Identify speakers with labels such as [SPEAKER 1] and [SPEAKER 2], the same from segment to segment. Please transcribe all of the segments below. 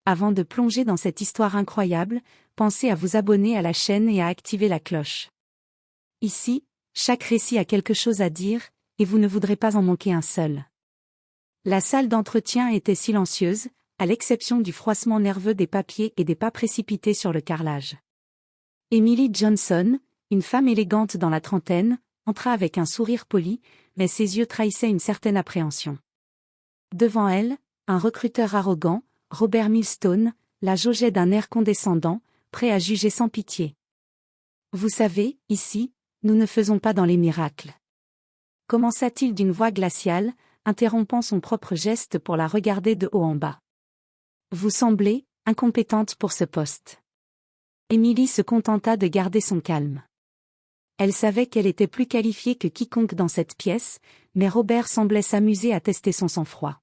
[SPEAKER 1] avant de plonger dans cette histoire incroyable, pensez à vous abonner à la chaîne et à activer la cloche. Ici, chaque récit a quelque chose à dire, et vous ne voudrez pas en manquer un seul. La salle d'entretien était silencieuse, à l'exception du froissement nerveux des papiers et des pas précipités sur le carrelage. Emily Johnson, une femme élégante dans la trentaine, entra avec un sourire poli, mais ses yeux trahissaient une certaine appréhension. Devant elle, un recruteur arrogant, Robert Millstone, la jaugeait d'un air condescendant, prêt à juger sans pitié. « Vous savez, ici, nous ne faisons pas dans les miracles. » Commença-t-il d'une voix glaciale, interrompant son propre geste pour la regarder de haut en bas. « Vous semblez incompétente pour ce poste. » Emily se contenta de garder son calme. Elle savait qu'elle était plus qualifiée que quiconque dans cette pièce, mais Robert semblait s'amuser à tester son sang-froid.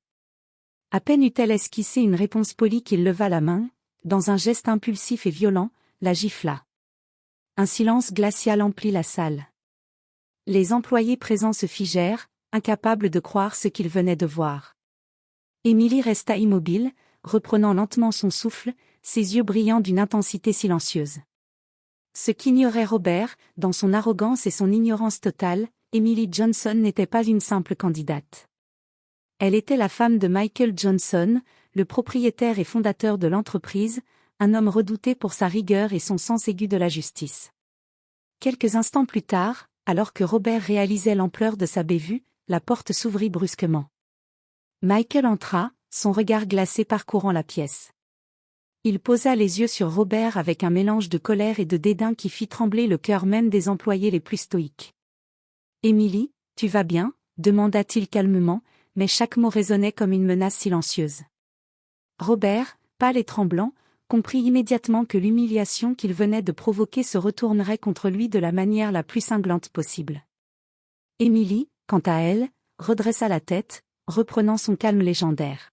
[SPEAKER 1] À peine eut-elle esquissé une réponse polie qu'il leva la main, dans un geste impulsif et violent, la gifla. Un silence glacial emplit la salle. Les employés présents se figèrent, incapables de croire ce qu'ils venaient de voir. Emily resta immobile, reprenant lentement son souffle, ses yeux brillant d'une intensité silencieuse. Ce qu'ignorait Robert, dans son arrogance et son ignorance totale, Emily Johnson n'était pas une simple candidate. Elle était la femme de Michael Johnson, le propriétaire et fondateur de l'entreprise, un homme redouté pour sa rigueur et son sens aigu de la justice. Quelques instants plus tard, alors que Robert réalisait l'ampleur de sa bévue, la porte s'ouvrit brusquement. Michael entra, son regard glacé parcourant la pièce. Il posa les yeux sur Robert avec un mélange de colère et de dédain qui fit trembler le cœur même des employés les plus stoïques. « Emily, tu vas bien ?» demanda-t-il calmement, mais chaque mot résonnait comme une menace silencieuse. Robert, pâle et tremblant, comprit immédiatement que l'humiliation qu'il venait de provoquer se retournerait contre lui de la manière la plus cinglante possible. Emily, quant à elle, redressa la tête, reprenant son calme légendaire.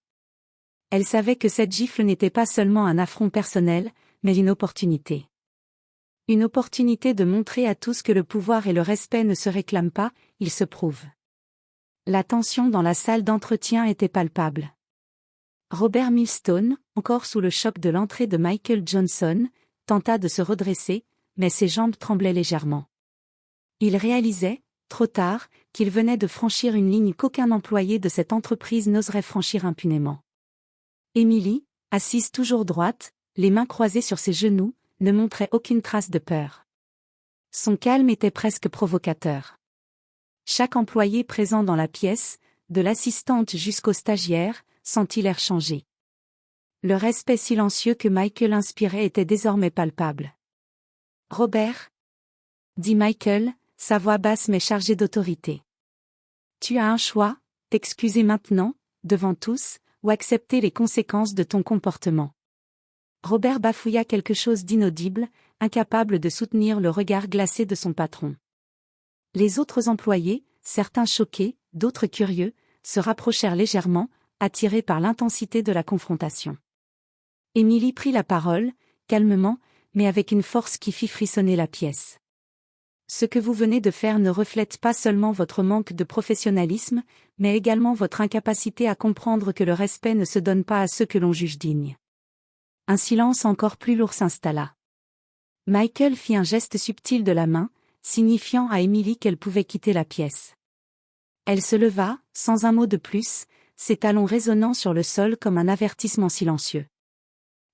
[SPEAKER 1] Elle savait que cette gifle n'était pas seulement un affront personnel, mais une opportunité. Une opportunité de montrer à tous que le pouvoir et le respect ne se réclament pas, ils se prouvent. La tension dans la salle d'entretien était palpable. Robert Millstone, encore sous le choc de l'entrée de Michael Johnson, tenta de se redresser, mais ses jambes tremblaient légèrement. Il réalisait, trop tard, qu'il venait de franchir une ligne qu'aucun employé de cette entreprise n'oserait franchir impunément. Emily, assise toujours droite, les mains croisées sur ses genoux, ne montrait aucune trace de peur. Son calme était presque provocateur. Chaque employé présent dans la pièce, de l'assistante jusqu'au stagiaire, sentit l'air changer. Le respect silencieux que Michael inspirait était désormais palpable. « Robert » dit Michael, sa voix basse mais chargée d'autorité. « Tu as un choix, t'excuser maintenant, devant tous, ou accepter les conséquences de ton comportement. » Robert bafouilla quelque chose d'inaudible, incapable de soutenir le regard glacé de son patron. Les autres employés, certains choqués, d'autres curieux, se rapprochèrent légèrement, attirés par l'intensité de la confrontation. Emily prit la parole, calmement, mais avec une force qui fit frissonner la pièce. Ce que vous venez de faire ne reflète pas seulement votre manque de professionnalisme, mais également votre incapacité à comprendre que le respect ne se donne pas à ceux que l'on juge dignes. Un silence encore plus lourd s'installa. Michael fit un geste subtil de la main, signifiant à Emily qu'elle pouvait quitter la pièce. Elle se leva, sans un mot de plus, ses talons résonnant sur le sol comme un avertissement silencieux.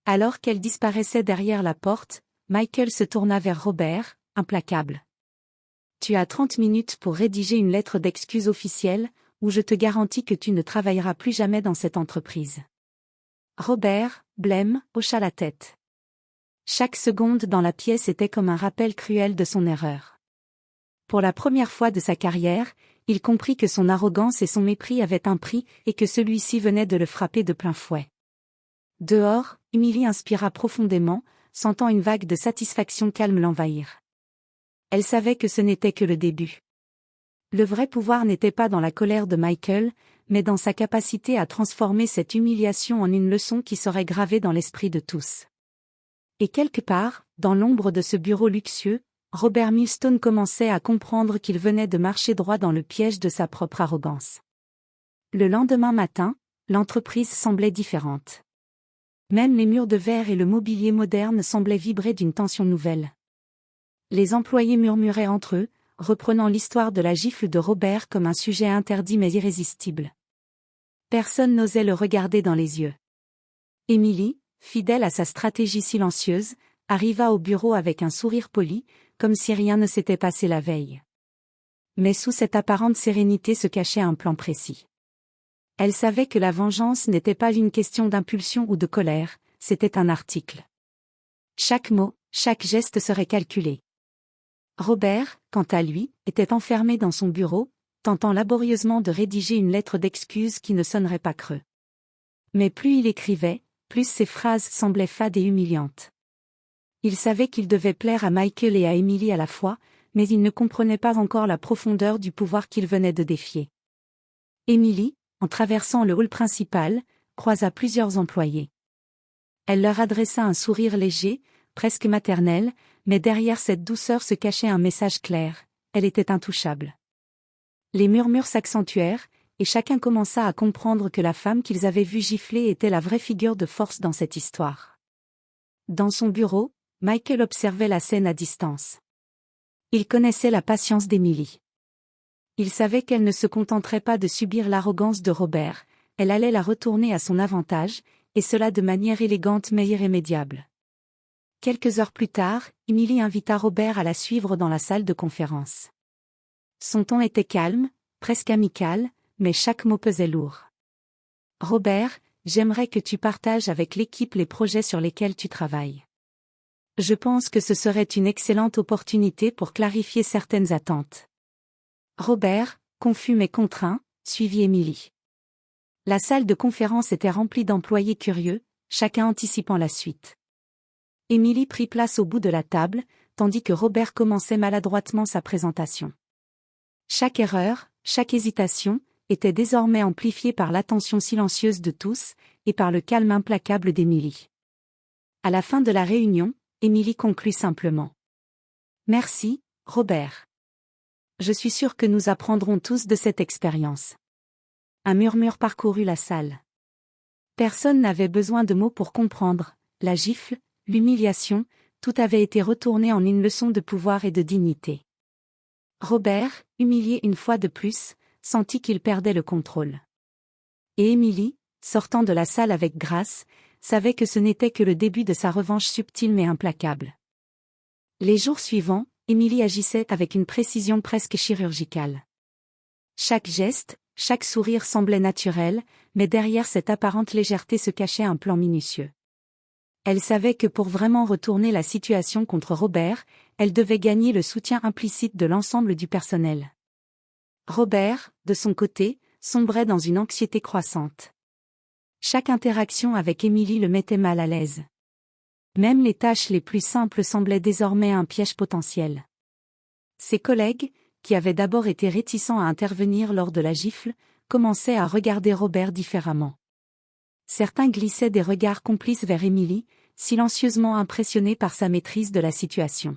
[SPEAKER 1] Alors qu'elle disparaissait derrière la porte, Michael se tourna vers Robert, implacable. « Tu as 30 minutes pour rédiger une lettre d'excuse officielle, ou je te garantis que tu ne travailleras plus jamais dans cette entreprise. » Robert, blême, hocha la tête. Chaque seconde dans la pièce était comme un rappel cruel de son erreur. Pour la première fois de sa carrière, il comprit que son arrogance et son mépris avaient un prix et que celui-ci venait de le frapper de plein fouet. Dehors, Emily inspira profondément, sentant une vague de satisfaction calme l'envahir. Elle savait que ce n'était que le début. Le vrai pouvoir n'était pas dans la colère de Michael, mais dans sa capacité à transformer cette humiliation en une leçon qui serait gravée dans l'esprit de tous. Et quelque part, dans l'ombre de ce bureau luxueux, Robert Millstone commençait à comprendre qu'il venait de marcher droit dans le piège de sa propre arrogance. Le lendemain matin, l'entreprise semblait différente. Même les murs de verre et le mobilier moderne semblaient vibrer d'une tension nouvelle. Les employés murmuraient entre eux, reprenant l'histoire de la gifle de Robert comme un sujet interdit mais irrésistible. Personne n'osait le regarder dans les yeux. Émilie, fidèle à sa stratégie silencieuse, arriva au bureau avec un sourire poli, comme si rien ne s'était passé la veille. Mais sous cette apparente sérénité se cachait un plan précis. Elle savait que la vengeance n'était pas une question d'impulsion ou de colère, c'était un article. Chaque mot, chaque geste serait calculé. Robert, quant à lui, était enfermé dans son bureau, tentant laborieusement de rédiger une lettre d'excuse qui ne sonnerait pas creux. Mais plus il écrivait, plus ses phrases semblaient fades et humiliantes. Il savait qu'il devait plaire à Michael et à Emily à la fois, mais il ne comprenait pas encore la profondeur du pouvoir qu'il venait de défier. Emily, en traversant le hall principal, croisa plusieurs employés. Elle leur adressa un sourire léger, presque maternel, mais derrière cette douceur se cachait un message clair, elle était intouchable. Les murmures s'accentuèrent, et chacun commença à comprendre que la femme qu'ils avaient vue gifler était la vraie figure de force dans cette histoire. Dans son bureau, Michael observait la scène à distance. Il connaissait la patience d'Emily. Il savait qu'elle ne se contenterait pas de subir l'arrogance de Robert, elle allait la retourner à son avantage, et cela de manière élégante mais irrémédiable. Quelques heures plus tard, Emily invita Robert à la suivre dans la salle de conférence. Son ton était calme, presque amical, mais chaque mot pesait lourd. « Robert, j'aimerais que tu partages avec l'équipe les projets sur lesquels tu travailles. Je pense que ce serait une excellente opportunité pour clarifier certaines attentes. » Robert, confus mais contraint, suivit Emily. La salle de conférence était remplie d'employés curieux, chacun anticipant la suite. Emily prit place au bout de la table, tandis que Robert commençait maladroitement sa présentation. Chaque erreur, chaque hésitation, était désormais amplifiée par l'attention silencieuse de tous, et par le calme implacable d'Emily. À la fin de la réunion, Emily conclut simplement. « Merci, Robert. Je suis sûre que nous apprendrons tous de cette expérience. » Un murmure parcourut la salle. Personne n'avait besoin de mots pour comprendre, la gifle, l'humiliation, tout avait été retourné en une leçon de pouvoir et de dignité. Robert, humilié une fois de plus, sentit qu'il perdait le contrôle. Et Emily, sortant de la salle avec grâce, savait que ce n'était que le début de sa revanche subtile mais implacable. Les jours suivants, Emily agissait avec une précision presque chirurgicale. Chaque geste, chaque sourire semblait naturel, mais derrière cette apparente légèreté se cachait un plan minutieux. Elle savait que pour vraiment retourner la situation contre Robert, elle devait gagner le soutien implicite de l'ensemble du personnel. Robert, de son côté, sombrait dans une anxiété croissante. Chaque interaction avec Emily le mettait mal à l'aise. Même les tâches les plus simples semblaient désormais un piège potentiel. Ses collègues, qui avaient d'abord été réticents à intervenir lors de la gifle, commençaient à regarder Robert différemment. Certains glissaient des regards complices vers Emily, silencieusement impressionnés par sa maîtrise de la situation.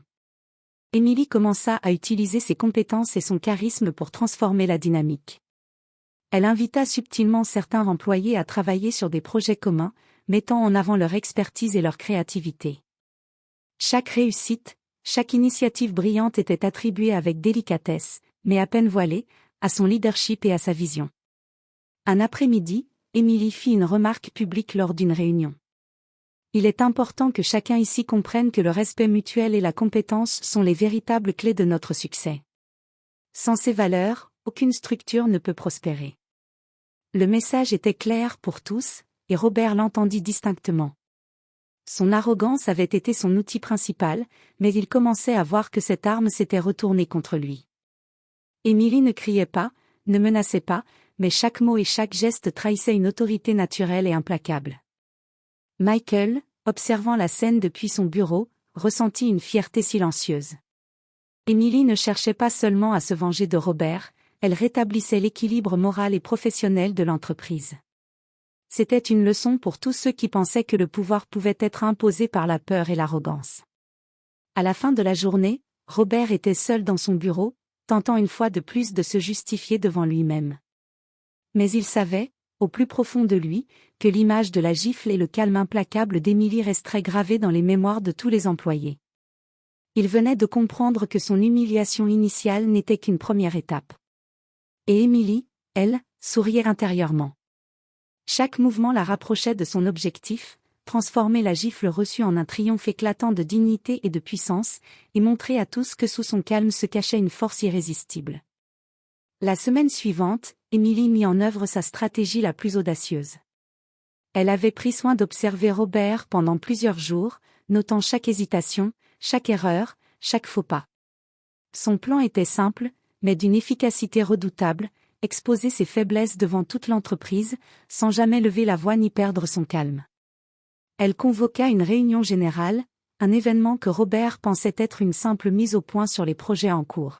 [SPEAKER 1] Emily commença à utiliser ses compétences et son charisme pour transformer la dynamique. Elle invita subtilement certains employés à travailler sur des projets communs, mettant en avant leur expertise et leur créativité. Chaque réussite, chaque initiative brillante était attribuée avec délicatesse, mais à peine voilée, à son leadership et à sa vision. Un après-midi, Emily fit une remarque publique lors d'une réunion. Il est important que chacun ici comprenne que le respect mutuel et la compétence sont les véritables clés de notre succès. Sans ces valeurs, aucune structure ne peut prospérer. Le message était clair pour tous, et Robert l'entendit distinctement. Son arrogance avait été son outil principal, mais il commençait à voir que cette arme s'était retournée contre lui. Emily ne criait pas, ne menaçait pas, mais chaque mot et chaque geste trahissait une autorité naturelle et implacable. Michael, observant la scène depuis son bureau, ressentit une fierté silencieuse. Emily ne cherchait pas seulement à se venger de Robert, elle rétablissait l'équilibre moral et professionnel de l'entreprise. C'était une leçon pour tous ceux qui pensaient que le pouvoir pouvait être imposé par la peur et l'arrogance. À la fin de la journée, Robert était seul dans son bureau, tentant une fois de plus de se justifier devant lui-même. Mais il savait, au plus profond de lui, que l'image de la gifle et le calme implacable d'Émilie resteraient gravés dans les mémoires de tous les employés. Il venait de comprendre que son humiliation initiale n'était qu'une première étape. Et Émilie, elle, souriait intérieurement. Chaque mouvement la rapprochait de son objectif, transformer la gifle reçue en un triomphe éclatant de dignité et de puissance, et montrer à tous que sous son calme se cachait une force irrésistible. La semaine suivante, Émilie mit en œuvre sa stratégie la plus audacieuse. Elle avait pris soin d'observer Robert pendant plusieurs jours, notant chaque hésitation, chaque erreur, chaque faux pas. Son plan était simple, mais d'une efficacité redoutable, exposer ses faiblesses devant toute l'entreprise, sans jamais lever la voix ni perdre son calme. Elle convoqua une réunion générale, un événement que Robert pensait être une simple mise au point sur les projets en cours.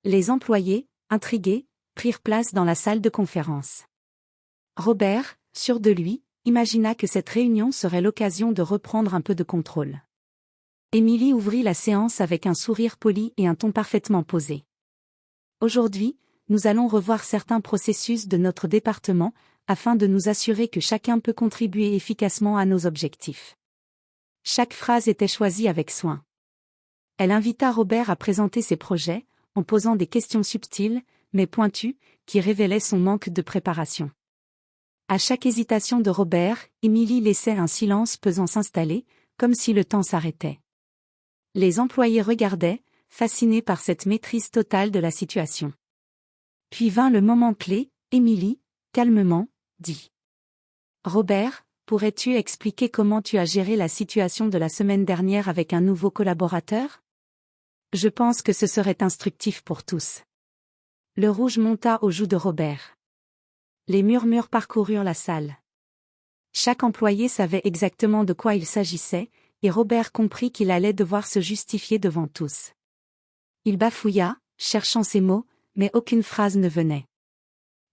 [SPEAKER 1] Les employés, intrigués, prirent place dans la salle de conférence. Robert, sûr de lui, imagina que cette réunion serait l'occasion de reprendre un peu de contrôle. Émilie ouvrit la séance avec un sourire poli et un ton parfaitement posé. Aujourd'hui, nous allons revoir certains processus de notre département, afin de nous assurer que chacun peut contribuer efficacement à nos objectifs. Chaque phrase était choisie avec soin. Elle invita Robert à présenter ses projets, en posant des questions subtiles, mais pointues, qui révélaient son manque de préparation. À chaque hésitation de Robert, Émilie laissait un silence pesant s'installer, comme si le temps s'arrêtait. Les employés regardaient, fascinés par cette maîtrise totale de la situation. Puis vint le moment clé, Émilie, calmement, dit. Robert, pourrais-tu expliquer comment tu as géré la situation de la semaine dernière avec un nouveau collaborateur? Je pense que ce serait instructif pour tous. Le rouge monta aux joues de Robert. Les murmures parcoururent la salle. Chaque employé savait exactement de quoi il s'agissait, et Robert comprit qu'il allait devoir se justifier devant tous. Il bafouilla, cherchant ses mots, mais aucune phrase ne venait.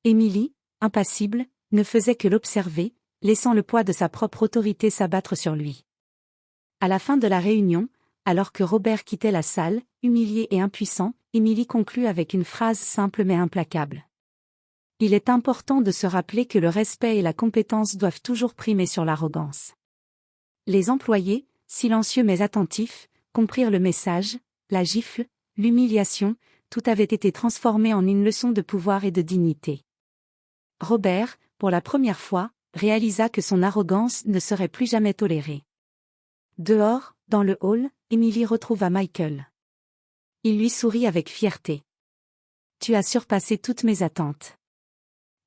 [SPEAKER 1] Émilie, impassible, ne faisait que l'observer, laissant le poids de sa propre autorité s'abattre sur lui. À la fin de la réunion, alors que Robert quittait la salle, humilié et impuissant, Émilie conclut avec une phrase simple mais implacable. Il est important de se rappeler que le respect et la compétence doivent toujours primer sur l'arrogance. Les employés, silencieux mais attentifs, comprirent le message, la gifle, l'humiliation, tout avait été transformé en une leçon de pouvoir et de dignité. Robert, pour la première fois, réalisa que son arrogance ne serait plus jamais tolérée. Dehors, dans le hall, Émilie retrouva Michael. Il lui sourit avec fierté. « Tu as surpassé toutes mes attentes. »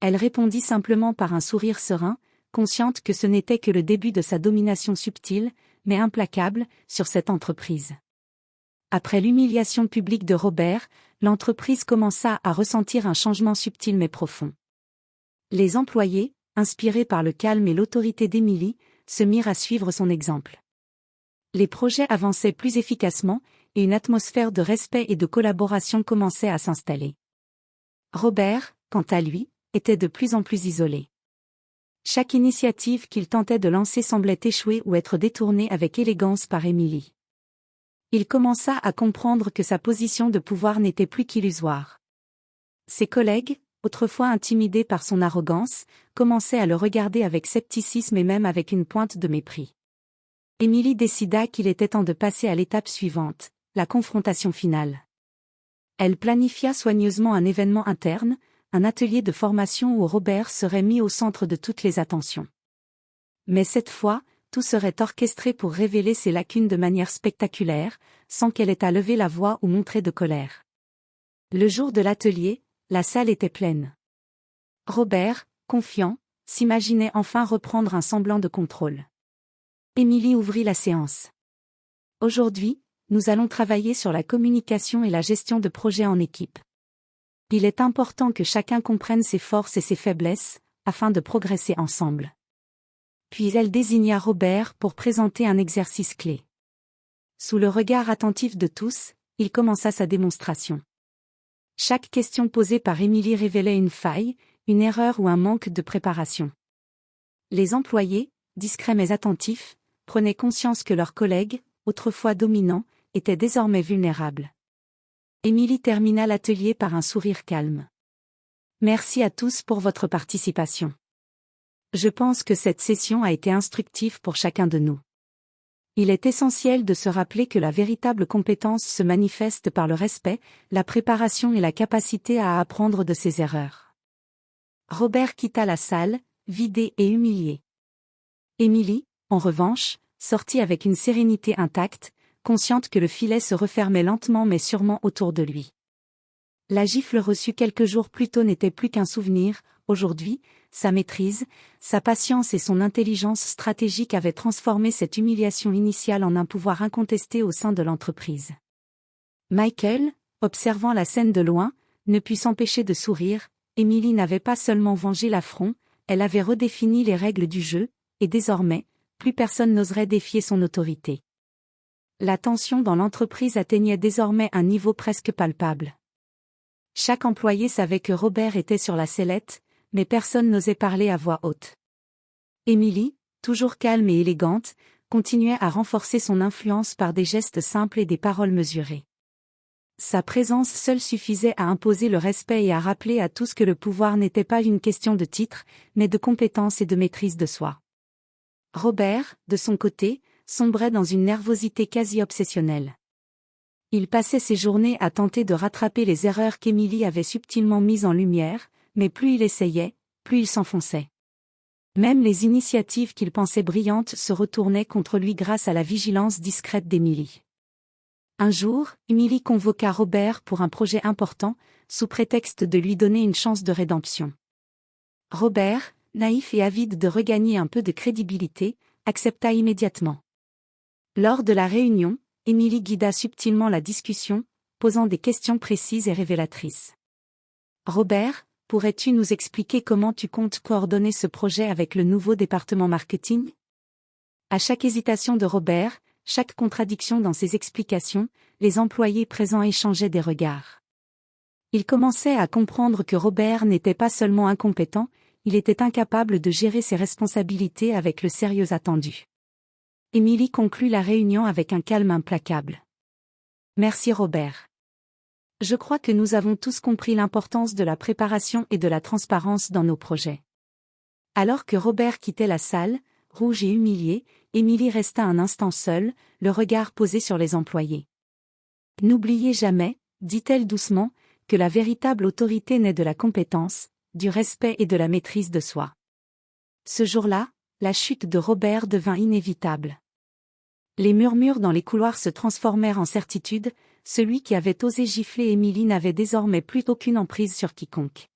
[SPEAKER 1] Elle répondit simplement par un sourire serein, consciente que ce n'était que le début de sa domination subtile, mais implacable, sur cette entreprise. Après l'humiliation publique de Robert, l'entreprise commença à ressentir un changement subtil mais profond. Les employés, inspirés par le calme et l'autorité d'Émilie, se mirent à suivre son exemple. Les projets avançaient plus efficacement, et une atmosphère de respect et de collaboration commençait à s'installer. Robert, quant à lui, était de plus en plus isolé. Chaque initiative qu'il tentait de lancer semblait échouer ou être détournée avec élégance par Émilie. Il commença à comprendre que sa position de pouvoir n'était plus qu'illusoire. Ses collègues, autrefois intimidés par son arrogance, commençaient à le regarder avec scepticisme et même avec une pointe de mépris. Émilie décida qu'il était temps de passer à l'étape suivante, la confrontation finale. Elle planifia soigneusement un événement interne, un atelier de formation où Robert serait mis au centre de toutes les attentions. Mais cette fois, tout serait orchestré pour révéler ses lacunes de manière spectaculaire, sans qu'elle ait à lever la voix ou montrer de colère. Le jour de l'atelier, la salle était pleine. Robert, confiant, s'imaginait enfin reprendre un semblant de contrôle. Émilie ouvrit la séance. Aujourd'hui, nous allons travailler sur la communication et la gestion de projets en équipe. Il est important que chacun comprenne ses forces et ses faiblesses, afin de progresser ensemble. Puis elle désigna Robert pour présenter un exercice clé. Sous le regard attentif de tous, il commença sa démonstration. Chaque question posée par Émilie révélait une faille, une erreur ou un manque de préparation. Les employés, discrets mais attentifs, prenaient conscience que leurs collègues, autrefois dominants, étaient désormais vulnérables. Émilie termina l'atelier par un sourire calme. Merci à tous pour votre participation. Je pense que cette session a été instructive pour chacun de nous. Il est essentiel de se rappeler que la véritable compétence se manifeste par le respect, la préparation et la capacité à apprendre de ses erreurs. Robert quitta la salle, vidé et humilié. Émilie, en revanche, sortit avec une sérénité intacte, consciente que le filet se refermait lentement mais sûrement autour de lui. La gifle reçue quelques jours plus tôt n'était plus qu'un souvenir. Aujourd'hui, sa maîtrise, sa patience et son intelligence stratégique avaient transformé cette humiliation initiale en un pouvoir incontesté au sein de l'entreprise. Michael, observant la scène de loin, ne put s'empêcher de sourire. Émilie n'avait pas seulement vengé l'affront, elle avait redéfini les règles du jeu, et désormais, plus personne n'oserait défier son autorité. La tension dans l'entreprise atteignait désormais un niveau presque palpable. Chaque employé savait que Robert était sur la sellette, mais personne n'osait parler à voix haute. Émilie, toujours calme et élégante, continuait à renforcer son influence par des gestes simples et des paroles mesurées. Sa présence seule suffisait à imposer le respect et à rappeler à tous que le pouvoir n'était pas une question de titre, mais de compétence et de maîtrise de soi. Robert, de son côté, sombrait dans une nervosité quasi obsessionnelle. Il passait ses journées à tenter de rattraper les erreurs qu'Émilie avait subtilement mises en lumière, mais plus il essayait, plus il s'enfonçait. Même les initiatives qu'il pensait brillantes se retournaient contre lui grâce à la vigilance discrète d'Émilie. Un jour, Émilie convoqua Robert pour un projet important, sous prétexte de lui donner une chance de rédemption. Robert, naïf et avide de regagner un peu de crédibilité, accepta immédiatement. Lors de la réunion, Émilie guida subtilement la discussion, posant des questions précises et révélatrices. « Robert, pourrais-tu nous expliquer comment tu comptes coordonner ce projet avec le nouveau département marketing ?» À chaque hésitation de Robert, chaque contradiction dans ses explications, les employés présents échangeaient des regards. Ils commençaient à comprendre que Robert n'était pas seulement incompétent, il était incapable de gérer ses responsabilités avec le sérieux attendu. Émilie conclut la réunion avec un calme implacable. « Merci Robert. Je crois que nous avons tous compris l'importance de la préparation et de la transparence dans nos projets. » Alors que Robert quittait la salle, rouge et humilié, Émilie resta un instant seule, le regard posé sur les employés. « N'oubliez jamais, dit-elle doucement, que la véritable autorité naît de la compétence, du respect et de la maîtrise de soi. » Ce jour-là, la chute de Robert devint inévitable. Les murmures dans les couloirs se transformèrent en certitude, celui qui avait osé gifler Émilie n'avait désormais plus aucune emprise sur quiconque.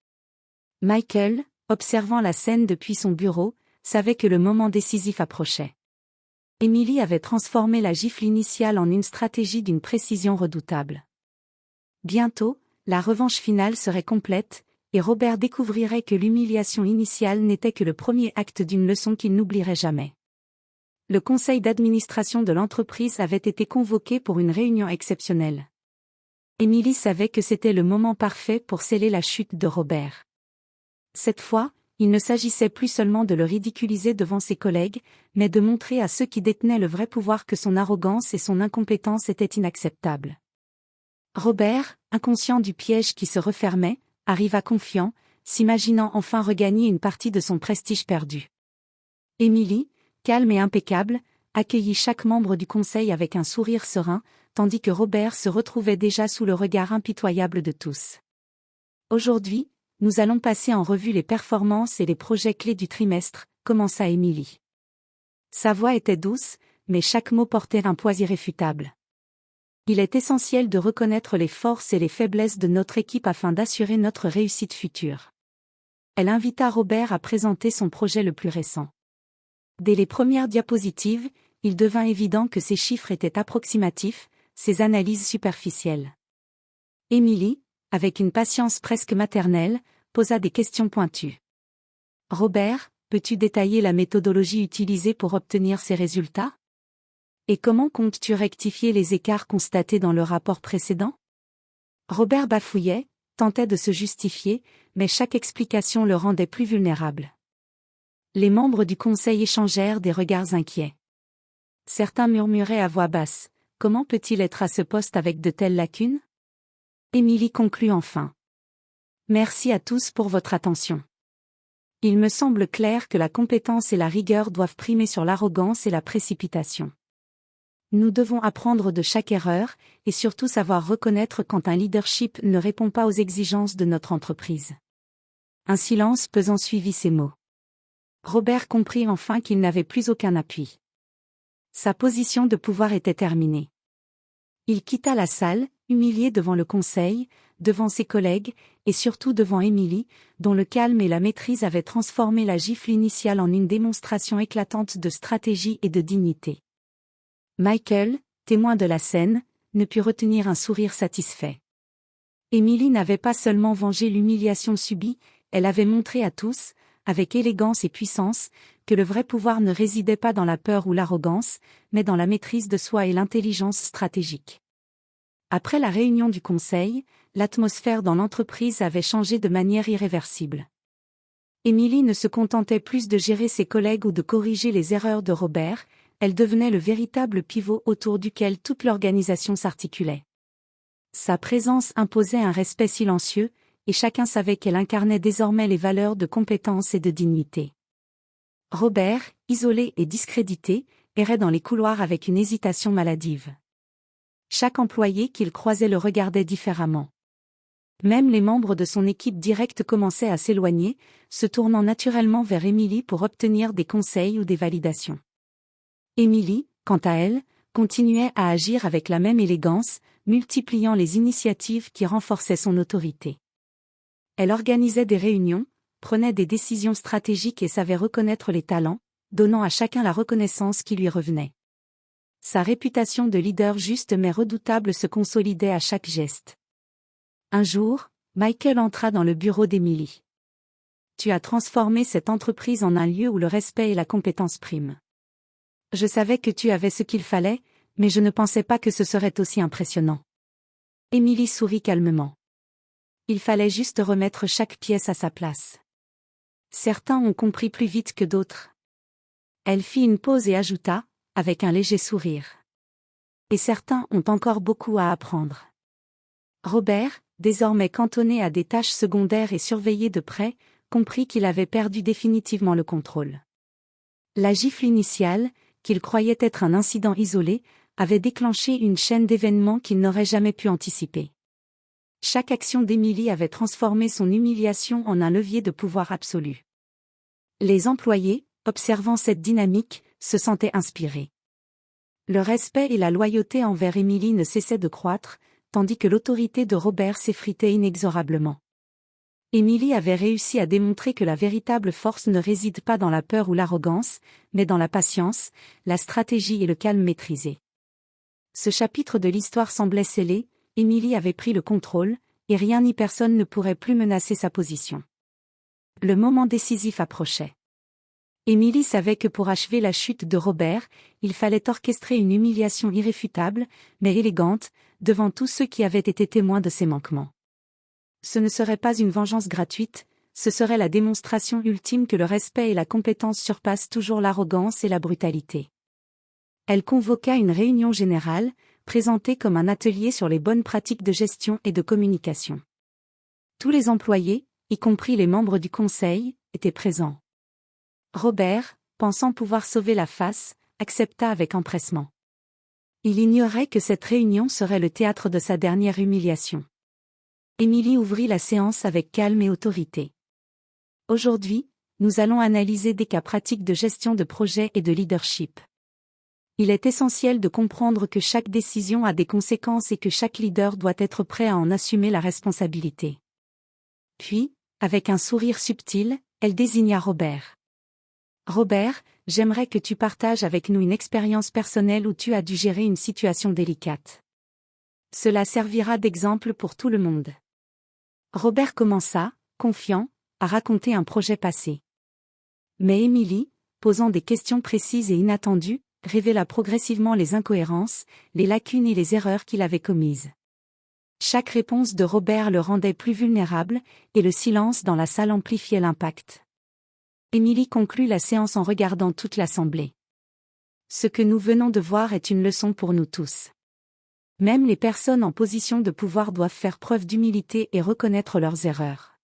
[SPEAKER 1] Michael, observant la scène depuis son bureau, savait que le moment décisif approchait. Émilie avait transformé la gifle initiale en une stratégie d'une précision redoutable. Bientôt, la revanche finale serait complète, et Robert découvrirait que l'humiliation initiale n'était que le premier acte d'une leçon qu'il n'oublierait jamais. Le conseil d'administration de l'entreprise avait été convoqué pour une réunion exceptionnelle. Émilie savait que c'était le moment parfait pour sceller la chute de Robert. Cette fois, il ne s'agissait plus seulement de le ridiculiser devant ses collègues, mais de montrer à ceux qui détenaient le vrai pouvoir que son arrogance et son incompétence étaient inacceptables. Robert, inconscient du piège qui se refermait, arriva confiant, s'imaginant enfin regagner une partie de son prestige perdu. Émilie, calme et impeccable, accueillit chaque membre du conseil avec un sourire serein, tandis que Robert se retrouvait déjà sous le regard impitoyable de tous. Aujourd'hui, nous allons passer en revue les performances et les projets clés du trimestre, commença Émilie. Sa voix était douce, mais chaque mot portait un poids irréfutable. Il est essentiel de reconnaître les forces et les faiblesses de notre équipe afin d'assurer notre réussite future. Elle invita Robert à présenter son projet le plus récent. Dès les premières diapositives, il devint évident que ces chiffres étaient approximatifs, ses analyses superficielles. Émilie, avec une patience presque maternelle, posa des questions pointues. « Robert, peux-tu détailler la méthodologie utilisée pour obtenir ces résultats ? Et comment comptes-tu rectifier les écarts constatés dans le rapport précédent ?» Robert bafouillait, tentait de se justifier, mais chaque explication le rendait plus vulnérable. Les membres du conseil échangèrent des regards inquiets. Certains murmuraient à voix basse, « Comment peut-il être à ce poste avec de telles lacunes ?» Émilie conclut enfin. « Merci à tous pour votre attention. Il me semble clair que la compétence et la rigueur doivent primer sur l'arrogance et la précipitation. Nous devons apprendre de chaque erreur, et surtout savoir reconnaître quand un leadership ne répond pas aux exigences de notre entreprise. Un silence pesant suivit ces mots. Robert comprit enfin qu'il n'avait plus aucun appui. Sa position de pouvoir était terminée. Il quitta la salle, humilié devant le conseil, devant ses collègues, et surtout devant Emily, dont le calme et la maîtrise avaient transformé la gifle initiale en une démonstration éclatante de stratégie et de dignité. Michael, témoin de la scène, ne put retenir un sourire satisfait. Emily n'avait pas seulement vengé l'humiliation subie, elle avait montré à tous, avec élégance et puissance, que le vrai pouvoir ne résidait pas dans la peur ou l'arrogance, mais dans la maîtrise de soi et l'intelligence stratégique. Après la réunion du conseil, l'atmosphère dans l'entreprise avait changé de manière irréversible. Emily ne se contentait plus de gérer ses collègues ou de corriger les erreurs de Robert, elle devenait le véritable pivot autour duquel toute l'organisation s'articulait. Sa présence imposait un respect silencieux, et chacun savait qu'elle incarnait désormais les valeurs de compétence et de dignité. Robert, isolé et discrédité, errait dans les couloirs avec une hésitation maladive. Chaque employé qu'il croisait le regardait différemment. Même les membres de son équipe directe commençaient à s'éloigner, se tournant naturellement vers Emily pour obtenir des conseils ou des validations. Emily, quant à elle, continuait à agir avec la même élégance, multipliant les initiatives qui renforçaient son autorité. Elle organisait des réunions, prenait des décisions stratégiques et savait reconnaître les talents, donnant à chacun la reconnaissance qui lui revenait. Sa réputation de leader juste mais redoutable se consolidait à chaque geste. Un jour, Michael entra dans le bureau d'Emily. « Tu as transformé cette entreprise en un lieu où le respect et la compétence priment. Je savais que tu avais ce qu'il fallait, mais je ne pensais pas que ce serait aussi impressionnant. » Emily sourit calmement. Il fallait juste remettre chaque pièce à sa place. Certains ont compris plus vite que d'autres. Elle fit une pause et ajouta, avec un léger sourire. Et certains ont encore beaucoup à apprendre. Robert, désormais cantonné à des tâches secondaires et surveillé de près, comprit qu'il avait perdu définitivement le contrôle. La gifle initiale, qu'il croyait être un incident isolé, avait déclenché une chaîne d'événements qu'il n'aurait jamais pu anticiper. Chaque action d'Emily avait transformé son humiliation en un levier de pouvoir absolu. Les employés, observant cette dynamique, se sentaient inspirés. Le respect et la loyauté envers Emily ne cessaient de croître, tandis que l'autorité de Robert s'effritait inexorablement. Emily avait réussi à démontrer que la véritable force ne réside pas dans la peur ou l'arrogance, mais dans la patience, la stratégie et le calme maîtrisé. Ce chapitre de l'histoire semblait scellé, Emily avait pris le contrôle, et rien ni personne ne pourrait plus menacer sa position. Le moment décisif approchait. Emily savait que pour achever la chute de Robert, il fallait orchestrer une humiliation irréfutable, mais élégante, devant tous ceux qui avaient été témoins de ses manquements. Ce ne serait pas une vengeance gratuite, ce serait la démonstration ultime que le respect et la compétence surpassent toujours l'arrogance et la brutalité. Elle convoqua une réunion générale, présentée comme un atelier sur les bonnes pratiques de gestion et de communication. Tous les employés, y compris les membres du conseil, étaient présents. Robert, pensant pouvoir sauver la face, accepta avec empressement. Il ignorait que cette réunion serait le théâtre de sa dernière humiliation. Emily ouvrit la séance avec calme et autorité. Aujourd'hui, nous allons analyser des cas pratiques de gestion de projet et de leadership. Il est essentiel de comprendre que chaque décision a des conséquences et que chaque leader doit être prêt à en assumer la responsabilité. Puis, avec un sourire subtil, elle désigna Robert. Robert, j'aimerais que tu partages avec nous une expérience personnelle où tu as dû gérer une situation délicate. Cela servira d'exemple pour tout le monde. Robert commença, confiant, à raconter un projet passé. Mais Emily, posant des questions précises et inattendues, révéla progressivement les incohérences, les lacunes et les erreurs qu'il avait commises. Chaque réponse de Robert le rendait plus vulnérable, et le silence dans la salle amplifiait l'impact. Emily conclut la séance en regardant toute l'assemblée. Ce que nous venons de voir est une leçon pour nous tous. Même les personnes en position de pouvoir doivent faire preuve d'humilité et reconnaître leurs erreurs.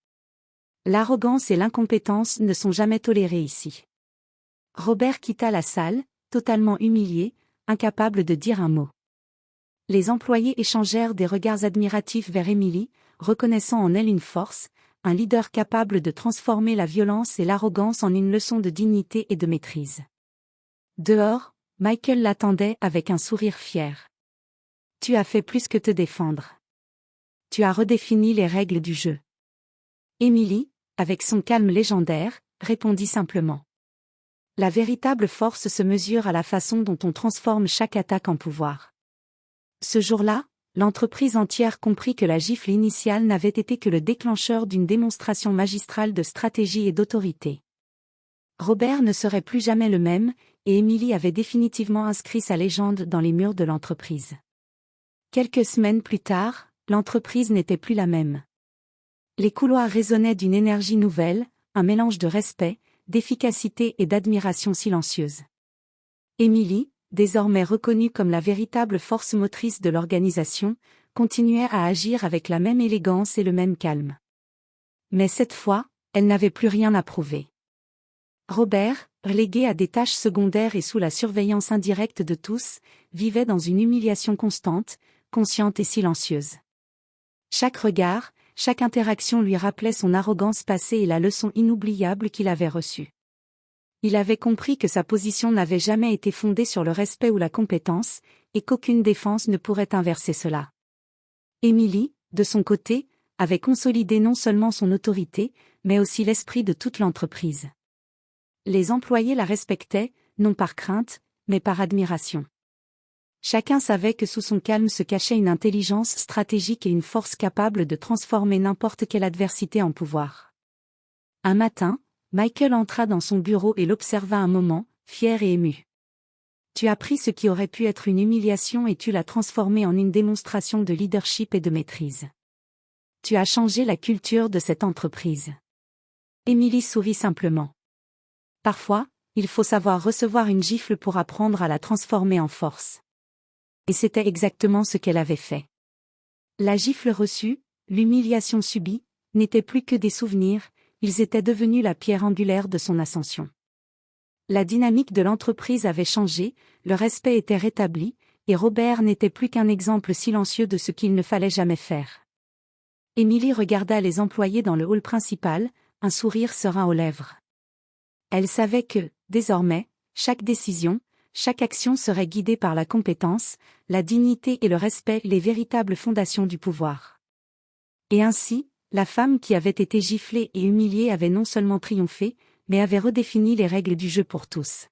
[SPEAKER 1] L'arrogance et l'incompétence ne sont jamais tolérées ici. Robert quitta la salle, totalement humilié, incapable de dire un mot. Les employés échangèrent des regards admiratifs vers Emily, reconnaissant en elle une force, un leader capable de transformer la violence et l'arrogance en une leçon de dignité et de maîtrise. Dehors, Michael l'attendait avec un sourire fier. « Tu as fait plus que te défendre. Tu as redéfini les règles du jeu. » Emily, avec son calme légendaire, répondit simplement. La véritable force se mesure à la façon dont on transforme chaque attaque en pouvoir. Ce jour-là, l'entreprise entière comprit que la gifle initiale n'avait été que le déclencheur d'une démonstration magistrale de stratégie et d'autorité. Robert ne serait plus jamais le même, et Emily avait définitivement inscrit sa légende dans les murs de l'entreprise. Quelques semaines plus tard, l'entreprise n'était plus la même. Les couloirs résonnaient d'une énergie nouvelle, un mélange de respect, d'efficacité et d'admiration silencieuse. Emily, désormais reconnue comme la véritable force motrice de l'organisation, continuait à agir avec la même élégance et le même calme. Mais cette fois, elle n'avait plus rien à prouver. Robert, relégué à des tâches secondaires et sous la surveillance indirecte de tous, vivait dans une humiliation constante, consciente et silencieuse. Chaque regard, chaque interaction lui rappelait son arrogance passée et la leçon inoubliable qu'il avait reçue. Il avait compris que sa position n'avait jamais été fondée sur le respect ou la compétence, et qu'aucune défense ne pourrait inverser cela. Emily, de son côté, avait consolidé non seulement son autorité, mais aussi l'esprit de toute l'entreprise. Les employés la respectaient, non par crainte, mais par admiration. Chacun savait que sous son calme se cachait une intelligence stratégique et une force capable de transformer n'importe quelle adversité en pouvoir. Un matin, Michael entra dans son bureau et l'observa un moment, fier et ému. « Tu as pris ce qui aurait pu être une humiliation et tu l'as transformé en une démonstration de leadership et de maîtrise. Tu as changé la culture de cette entreprise. » Emily sourit simplement. Parfois, il faut savoir recevoir une gifle pour apprendre à la transformer en force. Et c'était exactement ce qu'elle avait fait. La gifle reçue, l'humiliation subie, n'étaient plus que des souvenirs, ils étaient devenus la pierre angulaire de son ascension. La dynamique de l'entreprise avait changé, le respect était rétabli, et Robert n'était plus qu'un exemple silencieux de ce qu'il ne fallait jamais faire. Emily regarda les employés dans le hall principal, un sourire serein aux lèvres. Elle savait que, désormais, chaque décision, chaque action serait guidée par la compétence, la dignité et le respect, les véritables fondations du pouvoir. Et ainsi, la femme qui avait été giflée et humiliée avait non seulement triomphé, mais avait redéfini les règles du jeu pour tous.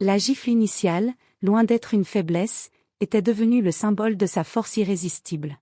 [SPEAKER 1] La gifle initiale, loin d'être une faiblesse, était devenue le symbole de sa force irrésistible.